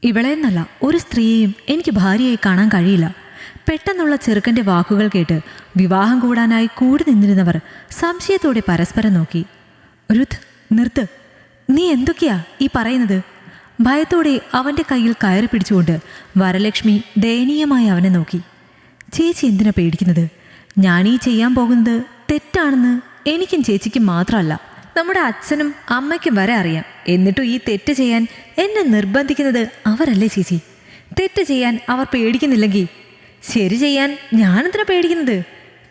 ഇവളെന്നല്ല ഒരു സ്ത്രീയെയും എനിക്ക് ഭാര്യയായി കാണാൻ കഴിയില്ല. പെട്ടെന്നുള്ള ചെറുക്കൻ്റെ വാക്കുകൾ കേട്ട് വിവാഹം കൂടാനായി കൂടി നിന്നിരുന്നവർ സംശയത്തോടെ പരസ്പരം നോക്കി. രുത്, നിർത്ത്, നീ എന്തൊക്കെയാ ഈ പറയുന്നത്? ഭയത്തോടെ അവൻ്റെ കയ്യിൽ കയറി പിടിച്ചുകൊണ്ട് വരലക്ഷ്മി ദയനീയമായി അവനെ നോക്കി. ചേച്ചി എന്തിനാ പേടിക്കുന്നത്? ഞാനീ ചെയ്യാൻ പോകുന്നത് തെറ്റാണെന്ന് എനിക്കും ചേച്ചിക്കും മാത്രമല്ല, നമ്മുടെ അച്ഛനും അമ്മയ്ക്കും വരെ അറിയാം. എന്നിട്ടും ഈ തെറ്റ് ചെയ്യാൻ എന്നെ നിർബന്ധിക്കുന്നത് അവരല്ലേ ചേച്ചി? തെറ്റ് ചെയ്യാൻ അവർ പേടിക്കുന്നില്ലെങ്കിൽ ശരി ചെയ്യാൻ ഞാനെന്തിനാ പേടിക്കുന്നത്?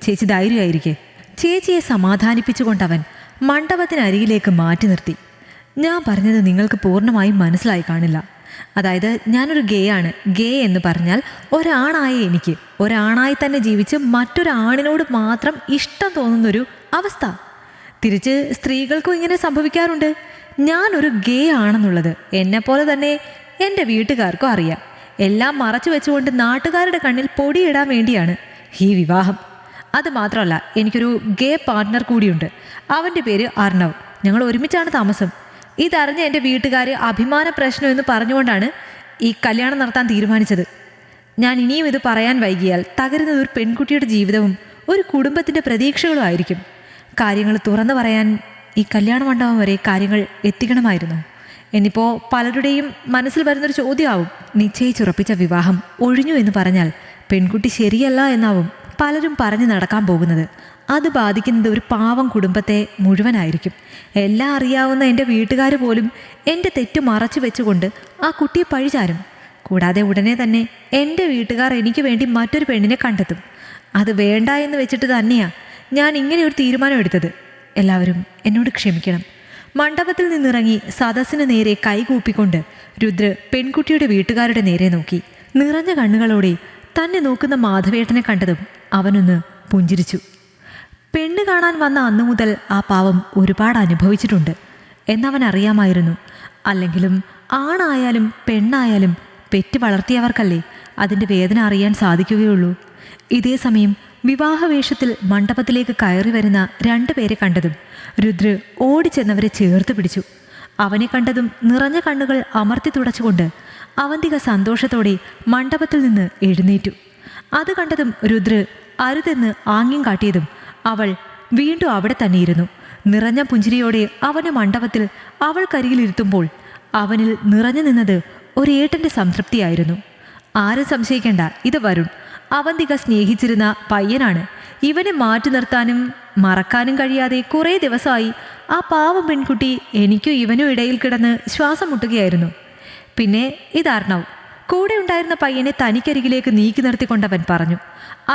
ചേച്ചി ധൈര്യമായിരിക്കെ. ചേച്ചിയെ സമാധാനിപ്പിച്ചുകൊണ്ടവൻ മണ്ഡപത്തിനരികിലേക്ക് മാറ്റി നിർത്തി. ഞാൻ പറഞ്ഞത് നിങ്ങൾക്ക് പൂർണ്ണമായും മനസ്സിലായി കാണില്ല. അതായത് ഞാനൊരു ഗേ ആണ്. ഗേ എന്ന് പറഞ്ഞാൽ ഒരാണായ എനിക്ക് ഒരാണായി തന്നെ ജീവിച്ച് മറ്റൊരാണിനോട് മാത്രം ഇഷ്ടം തോന്നുന്നൊരു അവസ്ഥ. തിരിച്ച് സ്ത്രീകൾക്കും ഇങ്ങനെ സംഭവിക്കാറുണ്ട്. ഞാനൊരു ഗേ ആണെന്നുള്ളത് എന്നെപ്പോലെ തന്നെ എൻ്റെ വീട്ടുകാർക്കും അറിയാം. എല്ലാം മറച്ചു വെച്ചുകൊണ്ട് നാട്ടുകാരുടെ കണ്ണിൽ പൊടിയിടാൻ വേണ്ടിയാണ് ഈ വിവാഹം. അത് മാത്രമല്ല, എനിക്കൊരു ഗേ പാർട്ട്ണർ കൂടിയുണ്ട്. അവൻ്റെ പേര് അർണവ്. ഞങ്ങൾ ഒരുമിച്ചാണ് താമസം. ഇതറിഞ്ഞ എൻ്റെ വീട്ടുകാർ അഭിമാന പ്രശ്നം എന്ന് പറഞ്ഞുകൊണ്ടാണ് ഈ കല്യാണം നടത്താൻ തീരുമാനിച്ചത്. ഞാൻ ഇനിയും ഇത് പറയാൻ വൈകിയാൽ തകരുന്നത് ഒരു പെൺകുട്ടിയുടെ ജീവിതവും ഒരു കുടുംബത്തിൻ്റെ പ്രതീക്ഷകളും ആയിരിക്കും. കാര്യങ്ങൾ തുറന്നു പറയാൻ ഈ കല്യാണ മണ്ഡപം വരെ കാര്യങ്ങൾ എത്തിക്കണമായിരുന്നു. എന്നിപ്പോൾ പലരുടെയും മനസ്സിൽ വരുന്നൊരു ചോദ്യമാവും, നിശ്ചയിച്ചുറപ്പിച്ച വിവാഹം ഒഴിഞ്ഞു എന്ന് പറഞ്ഞാൽ പെൺകുട്ടി ശരിയല്ല എന്നാവും പലരും പറഞ്ഞു നടക്കാൻ പോകുന്നത്. അത് ബാധിക്കുന്നത് ഒരു പാവം കുടുംബത്തെ മുഴുവനായിരിക്കും. എല്ലാം അറിയാവുന്ന എൻ്റെ വീട്ടുകാർ പോലും എൻ്റെ തെറ്റ് മറച്ചു വെച്ചുകൊണ്ട് ആ കുട്ടിയെ പഴിചാരും. കൂടാതെ ഉടനെ തന്നെ എൻ്റെ വീട്ടുകാർ എനിക്ക് വേണ്ടി മറ്റൊരു പെണ്ണിനെ കണ്ടെത്തും. അത് വേണ്ട എന്ന് വെച്ചിട്ട് തന്നെയാണ് ഞാൻ ഇങ്ങനെ ഒരു തീരുമാനം എടുത്തത്. എല്ലാവരും എന്നോട് ക്ഷമിക്കണം. മണ്ഡപത്തിൽ നിന്നിറങ്ങി സദസ്സിന് നേരെ കൈകൂപ്പിക്കൊണ്ട് രുദ്ര പെൺകുട്ടിയുടെ വീട്ടുകാരുടെ നേരെ നോക്കി. നിറഞ്ഞ കണ്ണുകളോടെ തന്നെ നോക്കുന്ന മാധവേട്ടനെ കണ്ടതും അവനൊന്ന് പുഞ്ചിരിച്ചു. പെണ്ണ് കാണാൻ വന്ന അന്നു മുതൽ ആ പാവം ഒരുപാട് അനുഭവിച്ചിട്ടുണ്ട് എന്നവൻ അറിയാമായിരുന്നു. അല്ലെങ്കിലും ആണായാലും പെണ്ണായാലും പെറ്റ് വളർത്തിയവർക്കല്ലേ അതിൻ്റെ വേദന അറിയാൻ സാധിക്കുകയുള്ളൂ. ഇതേ സമയം വിവാഹവേഷത്തിൽ മണ്ഡപത്തിലേക്ക് കയറി വരുന്ന 2 പേരെ കണ്ടതും രുദ്ര ഓടിച്ചെന്നവരെ ചേർത്ത് പിടിച്ചു. അവനെ കണ്ടതും നിറഞ്ഞ കണ്ണുകൾ അമർത്തി തുടച്ചുകൊണ്ട് അവന്തിക സന്തോഷത്തോടെ മണ്ഡപത്തിൽ നിന്ന് എഴുന്നേറ്റു. അത് കണ്ടതും രുദ്ര അരുതെന്ന് ആംഗ്യം കാട്ടിയതും അവൾ വീണ്ടും അവിടെ തന്നെ ഇരുന്നു. നിറഞ്ഞ പുഞ്ചിരിയോടെ അവനെ മണ്ഡപത്തിൽ അവൾക്കരികിലിരുത്തുമ്പോൾ അവനിൽ നിറഞ്ഞു നിന്നത് ഒരേട്ടൻ്റെ സംതൃപ്തിയായിരുന്നു. ആരും സംശയിക്കേണ്ട, ഇത് വരുൺ. അവന്തിക സ്നേഹിച്ചിരുന്ന പയ്യനാണ്. ഇവനെ മാറ്റി നിർത്താനും മറക്കാനും കഴിയാതെ കുറേ ദിവസമായി ആ പാവം പെൺകുട്ടി എനിക്കും ഇവനും ഇടയിൽ കിടന്ന് ശ്വാസം മുട്ടുകയായിരുന്നു. പിന്നെ ഇത് അർണവ്. കൂടെ ഉണ്ടായിരുന്ന പയ്യനെ തനിക്കരികിലേക്ക് നീക്കി നിർത്തിക്കൊണ്ടവൻ പറഞ്ഞു.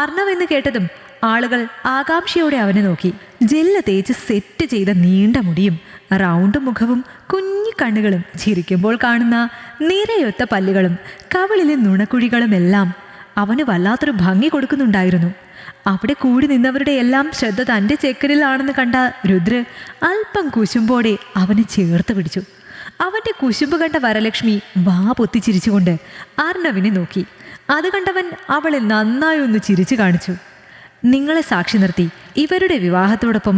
അർണവ് എന്ന് കേട്ടതും ആളുകൾ ആകാംക്ഷയോടെ അവനെ നോക്കി. ജെല്ല് തേച്ച് സെറ്റ് ചെയ്ത നീണ്ട മുടിയും റൗണ്ട് മുഖവും കുഞ്ഞു കണ്ണുകളും ചിരിക്കുമ്പോൾ കാണുന്ന നിരയൊത്ത പല്ലുകളും കവിളിലെ നുണക്കുഴികളുമെല്ലാം അവന് വല്ലാത്തൊരു ഭംഗി കൊടുക്കുന്നുണ്ടായിരുന്നു. അവിടെ കൂടി നിന്നവരുടെ എല്ലാം ശ്രദ്ധ തൻ്റെ ചെക്കനിലാണെന്ന് കണ്ട രുദ്ര അല്പം കുശുമ്പോടെ അവനെ ചേർത്ത് പിടിച്ചു. അവൻ്റെ കുശുമ്പ് കണ്ട വരലക്ഷ്മി വാ പൊത്തിച്ചിരിച്ചുകൊണ്ട് അർണവിനെ നോക്കി. അത് കണ്ടവൻ അവളെ നന്നായി ഒന്ന് ചിരിച്ചു കാണിച്ചു. നിങ്ങളെ സാക്ഷി നിർത്തി ഇവരുടെ വിവാഹത്തോടൊപ്പം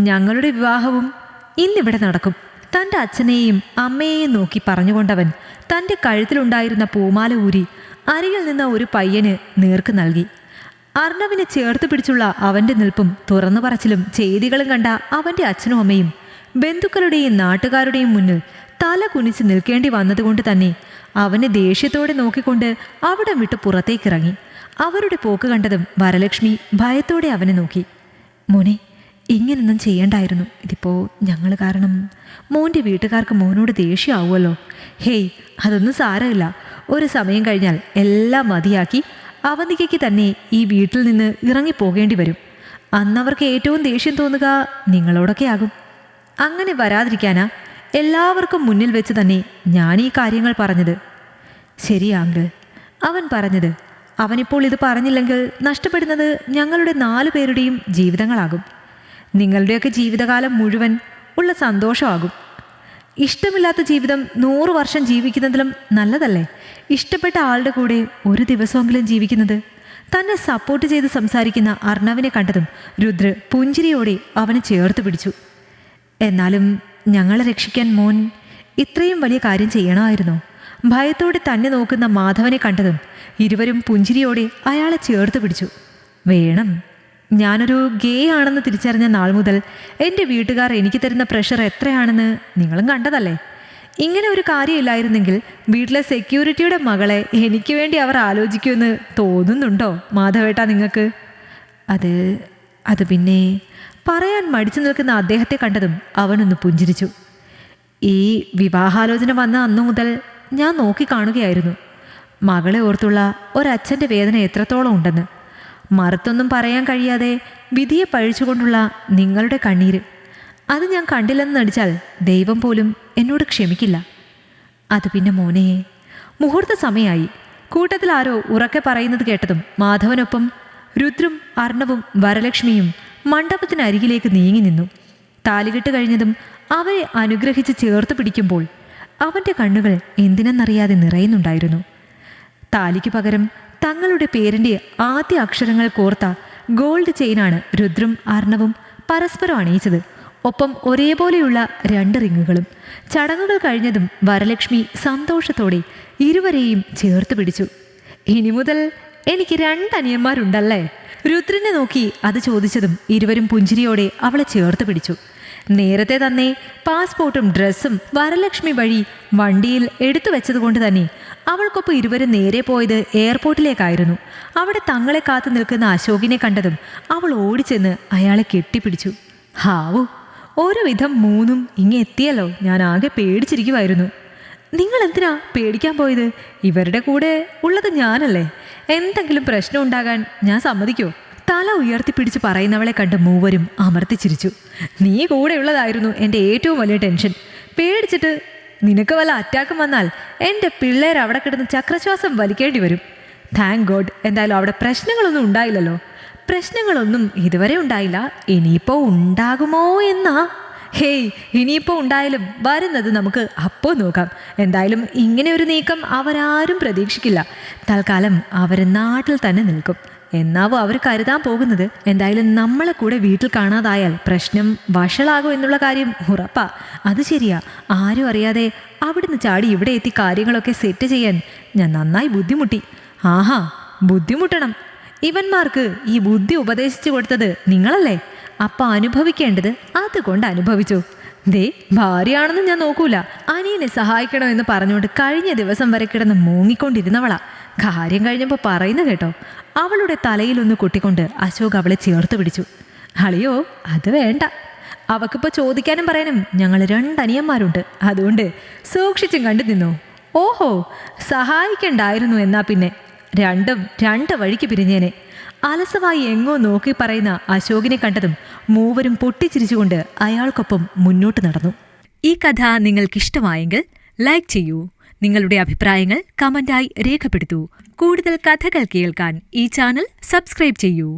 ഞങ്ങളുടെ വിവാഹവും ഇന്നിവിടെ നടക്കും. തൻ്റെ അച്ഛനെയും അമ്മയെയും നോക്കി പറഞ്ഞുകൊണ്ടവൻ തൻ്റെ കഴുത്തിലുണ്ടായിരുന്ന പൂമാല ഊരി അരികിൽ നിന്ന ഒരു പയ്യന് നേർക്ക് നൽകി. അർണവിനെ ചേർത്ത് പിടിച്ചുള്ള അവൻ്റെ നിൽപ്പും തുറന്നു പറച്ചിലും ചെയ്തികളും കണ്ട അവൻ്റെ അച്ഛനും അമ്മയും ബന്ധുക്കളുടെയും നാട്ടുകാരുടെയും മുന്നിൽ തല കുനിച്ച് നിൽക്കേണ്ടി വന്നതുകൊണ്ട് തന്നെ അവനെ ദേഷ്യത്തോടെ നോക്കിക്കൊണ്ട് അവിടം വിട്ട് പുറത്തേക്കിറങ്ങി. അവരുടെ പോക്ക് കണ്ടതും വരലക്ഷ്മി ഭയത്തോടെ അവനെ നോക്കി. മോനെ, ഇങ്ങനൊന്നും ചെയ്യണ്ടായിരുന്നു. ഇതിപ്പോൾ ഞങ്ങൾ കാരണം മോൻ്റെ വീട്ടുകാർക്ക് മോനോട് ദേഷ്യമാവുമല്ലോ. ഹേയ്, അതൊന്നും സാരമില്ല. ഒരു സമയം കഴിഞ്ഞാൽ എല്ലാം മതിയാക്കി അവന്തികയ്ക്ക് തന്നെ ഈ വീട്ടിൽ നിന്ന് ഇറങ്ങിപ്പോകേണ്ടി വരും. അന്നവർക്ക് ഏറ്റവും ദേഷ്യം തോന്നുക നിങ്ങളോടൊക്കെ ആകും. അങ്ങനെ വരാതിരിക്കാനാ എല്ലാവർക്കും മുന്നിൽ വെച്ച് തന്നെ ഞാൻ ഈ കാര്യങ്ങൾ പറഞ്ഞത്. ശരിയാ അങ്കിൾ, അവൻ പറഞ്ഞത്. അവനിപ്പോൾ ഇത് പറഞ്ഞില്ലെങ്കിൽ നഷ്ടപ്പെടുന്നത് ഞങ്ങളുടെ 4 പേരുടെയും ജീവിതങ്ങളാകും. നിങ്ങളുടെയൊക്കെ ജീവിതകാലം മുഴുവൻ ഉള്ള സന്തോഷമാകും. ഇഷ്ടമില്ലാത്ത ജീവിതം 100 വർഷം ജീവിക്കുന്നതിലും നല്ലതല്ലേ ഇഷ്ടപ്പെട്ട ആളുടെ കൂടെ ഒരു ദിവസമെങ്കിലും ജീവിക്കുന്നത്? തന്നെ സപ്പോർട്ട് ചെയ്ത് സംസാരിക്കുന്ന അർണവിനെ കണ്ടതും രുദ്ര പുഞ്ചിരിയോടെ അവനെ ചേർത്ത് പിടിച്ചു. എന്നാലും ഞങ്ങളെ രക്ഷിക്കാൻ മോൻ ഇത്രയും വലിയ കാര്യം ചെയ്യണമായിരുന്നോ? ഭയത്തോടെ തന്നെ നോക്കുന്ന മാധവനെ കണ്ടതും ഇരുവരും പുഞ്ചിരിയോടെ അയാളെ ചേർത്ത് പിടിച്ചു. വേണം. ഞാനൊരു ഗേ ആണെന്ന് തിരിച്ചറിഞ്ഞ നാൾ മുതൽ എൻ്റെ വീട്ടുകാർ എനിക്ക് തരുന്ന പ്രഷർ എത്രയാണെന്ന് നിങ്ങളും കണ്ടതല്ലേ. ഇങ്ങനെ ഒരു കാര്യമില്ലായിരുന്നെങ്കിൽ വീട്ടിലെ സെക്യൂരിറ്റിയുടെ മകളെ എനിക്ക് വേണ്ടി അവർ ആലോചിക്കുമെന്ന് തോന്നുന്നുണ്ടോ മാധവേട്ടാ നിങ്ങൾക്ക്? അത് പിന്നെ പറയാൻ മടിച്ചു നിൽക്കുന്ന അദ്ദേഹത്തെ കണ്ടതും അവനൊന്ന് പുഞ്ചിരിച്ചു. ഈ വിവാഹാലോചന വന്ന അന്നു മുതൽ ഞാൻ നോക്കിക്കാണുകയായിരുന്നു മകളെ ഓർത്തുള്ള ഒരച്ഛൻ്റെ വേദന എത്രത്തോളം ഉണ്ടെന്ന്. മറുത്തൊന്നും പറയാൻ കഴിയാതെ വിധിയെ പഴിച്ചുകൊണ്ടുള്ള നിങ്ങളുടെ കണ്ണീര്, അത് ഞാൻ കണ്ടില്ലെന്ന് നടിച്ചാൽ ദൈവം പോലും എന്നോട് ക്ഷമിക്കില്ല. അത് പിന്നെ മോനെ, മുഹൂർത്ത സമയമായി. കൂട്ടത്തിൽ ആരോ ഉറക്കെ പറയുന്നത് കേട്ടതും മാധവനൊപ്പം രുദ്രും അർണവും വരലക്ഷ്മിയും മണ്ഡപത്തിനരികിലേക്ക് നീങ്ങി നിന്നു. താലികെട്ട് കഴിഞ്ഞതും അവരെ അനുഗ്രഹിച്ച് ചേർത്ത് പിടിക്കുമ്പോൾ അവൻ്റെ കണ്ണുകൾ എന്തിനെന്നറിയാതെ നിറയുന്നുണ്ടായിരുന്നു. താലിക്ക് പകരം തങ്ങളുടെ പേരിൻ്റെ ആദ്യ അക്ഷരങ്ങൾ കോർത്ത ഗോൾഡ് ചെയിനാണ് രുദ്രും അർണവും പരസ്പരം അണിയിച്ചത്. ഒപ്പം ഒരേപോലെയുള്ള 2 റിങ്ങുകളും. ചടങ്ങുകൾ കഴിഞ്ഞതും വരലക്ഷ്മി സന്തോഷത്തോടെ ഇരുവരെയും ചേർത്ത് പിടിച്ചു. ഇനി മുതൽ എനിക്ക് 2 അനിയന്മാരുണ്ടല്ലേ? രുദ്രനെ നോക്കി അത് ചോദിച്ചതും ഇരുവരും പുഞ്ചിരിയോടെ അവളെ ചേർത്ത് പിടിച്ചു. നേരത്തെ തന്നെ പാസ്പോർട്ടും ഡ്രസ്സും വരലക്ഷ്മി വഴി വണ്ടിയിൽ എടുത്തു വെച്ചതുകൊണ്ട് തന്നെ അവൾക്കൊപ്പം ഇരുവരും നേരെ പോയത് എയർപോർട്ടിലേക്കായിരുന്നു. അവിടെ തങ്ങളെ കാത്തു നിൽക്കുന്ന അശോകിനെ കണ്ടതും അവൾ ഓടിച്ചെന്ന് അയാളെ കെട്ടിപ്പിടിച്ചു. ഹാവു, ഒരുവിധം 3ഉം ഇങ്ങ് എത്തിയല്ലോ. ഞാൻ ആകെ പേടിച്ചിരിക്കുമായിരുന്നു. നിങ്ങൾ എന്തിനാ പേടിക്കാൻ പോയത്? ഇവരുടെ കൂടെ ഉള്ളത് ഞാനല്ലേ. എന്തെങ്കിലും പ്രശ്നം ഉണ്ടാകാൻ ഞാൻ സമ്മതിക്കോ? തല ഉയർത്തിപ്പിടിച്ച് പറയുന്നവളെ കണ്ട് മൂവരും അമർത്തിച്ചിരിച്ചു. നീ കൂടെയുള്ളതായിരുന്നു എൻ്റെ ഏറ്റവും വലിയ ടെൻഷൻ. പേടിച്ചിട്ട് നിനക്ക് വല്ല അറ്റാക്കും വന്നാൽ എൻ്റെ പിള്ളേർ അവിടെ കിടന്ന് ചക്രശ്വാസം വലിക്കേണ്ടി വരും. താങ്ക് ഗോഡ്, എന്തായാലും അവിടെ പ്രശ്നങ്ങളൊന്നും ഉണ്ടായില്ലല്ലോ. പ്രശ്നങ്ങളൊന്നും ഇതുവരെ ഉണ്ടായില്ല. ഇനിയിപ്പോൾ ഉണ്ടാകുമോ എന്നാ? ഹേയ്, ഇനിയിപ്പോൾ ഉണ്ടായാലും വരുന്നത് നമുക്ക് അപ്പോൾ നോക്കാം. എന്തായാലും ഇങ്ങനെ ഒരു നീക്കം അവരാരും പ്രതീക്ഷിക്കില്ല. തൽക്കാലം അവർ നാട്ടിൽ തന്നെ നിൽക്കും എന്നാവോ അവർ കരുതാൻ പോകുന്നത്. എന്തായാലും നമ്മളെ കൂടെ വീട്ടിൽ കാണാതായാൽ പ്രശ്നം വഷളാകും എന്നുള്ള കാര്യം ഉറപ്പാ. അത് ശരിയാ. ആരും അറിയാതെ അവിടുന്ന് ചാടി ഇവിടെ എത്തി കാര്യങ്ങളൊക്കെ സെറ്റ് ചെയ്യാൻ ഞാൻ നന്നായി ബുദ്ധിമുട്ടി. ആഹാ, ബുദ്ധിമുട്ടണം. ഇവന്മാർക്ക് ഈ ബുദ്ധി ഉപദേശിച്ചു കൊടുത്തത് നിങ്ങളല്ലേ? അപ്പം അനുഭവിക്കേണ്ടത് അതുകൊണ്ട് അനുഭവിച്ചു. ദേ, ഭാര്യയാണെന്ന് ഞാൻ നോക്കൂല. അനിയനെ സഹായിക്കണമെന്ന് പറഞ്ഞുകൊണ്ട് കഴിഞ്ഞ ദിവസം വരെ കിടന്ന് മൂങ്ങിക്കൊണ്ടിരുന്നവളാ. കാര്യം കഴിഞ്ഞപ്പോൾ പറയുന്ന കേട്ടോ. അവളുടെ തലയിലൊന്ന് കൊട്ടിക്കൊണ്ട് അശോക് അവളെ ചേർത്ത് പിടിച്ചു. അളിയോ, അത് വേണ്ട. അവക്കിപ്പോൾ ചോദിക്കാനും പറയാനും ഞങ്ങൾ 2 അനിയന്മാരുണ്ട്. അതുകൊണ്ട് സൂക്ഷിച്ചും കണ്ടു നിന്നോ. ഓഹോ, സഹായിക്കണ്ടായിരുന്നു. എന്നാ പിന്നെ രണ്ടും 2 വഴിക്ക് പിരിഞ്ഞേനെ. അലസമായി എങ്ങോ നോക്കി പറയുന്ന അശോകിനെ കണ്ടതും മൂവരും പൊട്ടിച്ചിരിച്ചുകൊണ്ട് അയാൾക്കൊപ്പം മുന്നോട്ട് നടന്നു. ഈ കഥ നിങ്ങൾക്കിഷ്ടമായെങ്കിൽ ലൈക്ക് ചെയ്യൂ. നിങ്ങളുടെ അഭിപ്രായങ്ങൾ കമന്റായി രേഖപ്പെടുത്തൂ. കൂടുതൽ കഥകൾ കേൾക്കാൻ ഈ ചാനൽ സബ്സ്ക്രൈബ് ചെയ്യൂ.